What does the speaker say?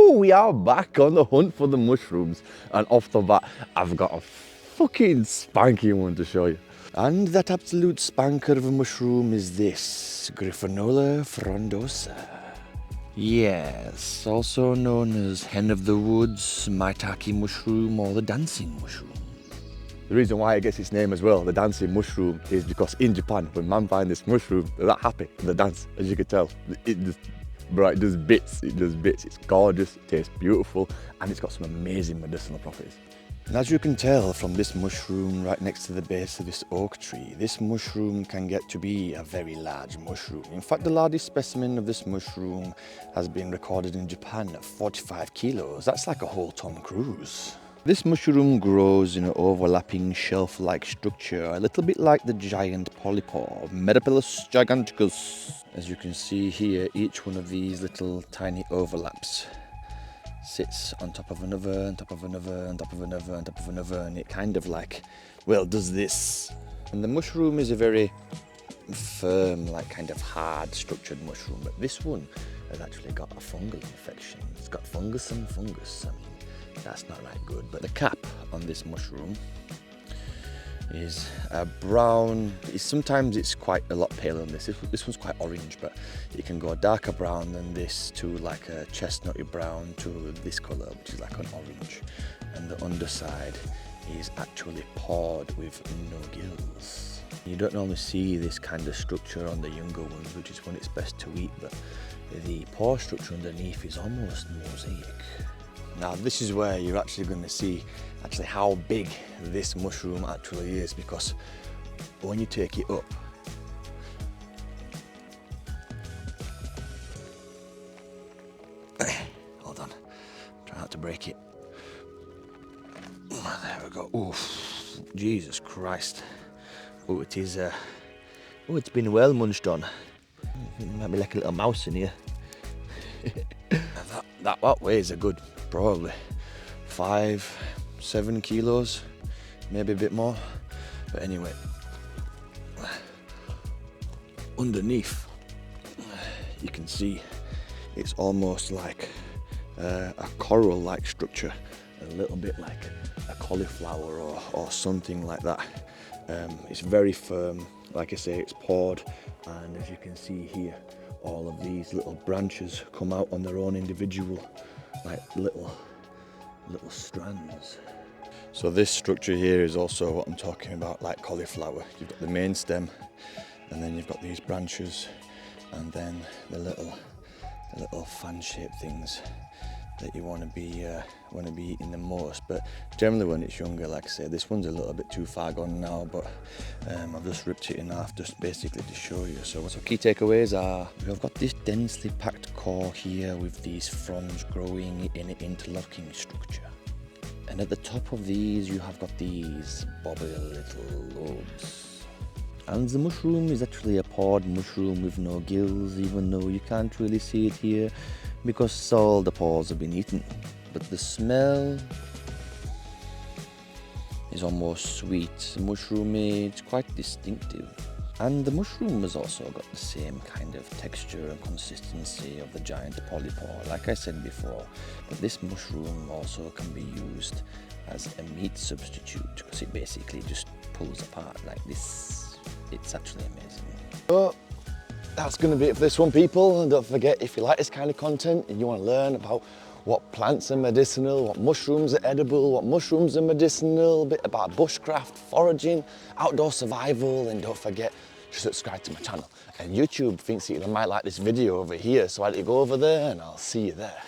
We are back on the hunt for the mushrooms, and off the bat I've got a fucking spanky one to show you. And that absolute spanker of a mushroom is this Griffinola frondosa. Yes, also known as hen of the woods, maitake mushroom, or the dancing mushroom. The reason why it gets its name as well, the dancing mushroom, is because in Japan, when man find this mushroom, they're that happy. They dance, as you can tell. It does bits. It's gorgeous, it tastes beautiful, and it's got some amazing medicinal properties. And as you can tell from this mushroom right next to the base of this oak tree, this mushroom can get to be a very large mushroom. In fact, the largest specimen of this mushroom has been recorded in Japan at 45 kilos. That's like a whole Tom Cruise. This mushroom grows in an overlapping shelf-like structure, a little bit like the giant polypore, Metapilus giganticus. As you can see here, each one of these little tiny overlaps sits on top of another, on top of another, on top of another, on top of another, and it kind of like, well, does this. And the mushroom is a very firm, like kind of hard structured mushroom, but this one has actually got a fungal infection. It's got fungus and fungus. I mean, that's not right good. But the cap on this mushroom is a brown. Sometimes it's quite a lot paler than this. This one's quite orange, but it can go darker brown than this to like a chestnutty brown to this colour, which is like an orange. And the underside is actually poured with no gills. You don't normally see this kind of structure on the younger ones, which is when it's best to eat, but the pore structure underneath is almost mosaic. Now this is where you're actually going to see actually how big this mushroom actually is, because when you take it up, hold on, try not to break it. Oh, there we go. Oof, Jesus Christ. Oh, it is. Oh, it's been well munched on. There might be like a little mouse in here. that weighs a good, probably 5-7 kilos, maybe a bit more. But anyway, underneath you can see it's almost like a coral-like structure, a little bit like a cauliflower or something like that. It's very firm, like I say, it's poured, and as you can see here, all of these little branches come out on their own individual, like little strands. So this structure here is also what I'm talking about, like cauliflower. You've got the main stem, and then you've got these branches, and then the little fan-shaped things that you want to be eating the most. But generally when it's younger, like I say, this one's a little bit too far gone now, but I've just ripped it in half just basically to show you. So key takeaways are, we've got this densely packed core here with these fronds growing in an interlocking structure, and at the top of these you have got these bobbly little lobes. And the mushroom is actually a pod mushroom with no gills, even though you can't really see it here because all the pores have been eaten. But the smell is almost sweet, mushroomy, it's quite distinctive. And the mushroom has also got the same kind of texture and consistency of the giant polypore, like I said before. But this mushroom also can be used as a meat substitute, because it basically just pulls apart like this. It's actually amazing. So that's going to be it for this one, people. And don't forget, if you like this kind of content and you want to learn about what plants are medicinal, what mushrooms are edible, what mushrooms are medicinal, a bit about bushcraft, foraging, outdoor survival, then don't forget to subscribe to my channel. And YouTube thinks that you might like this video over here, so why don't you go over there and I'll see you there.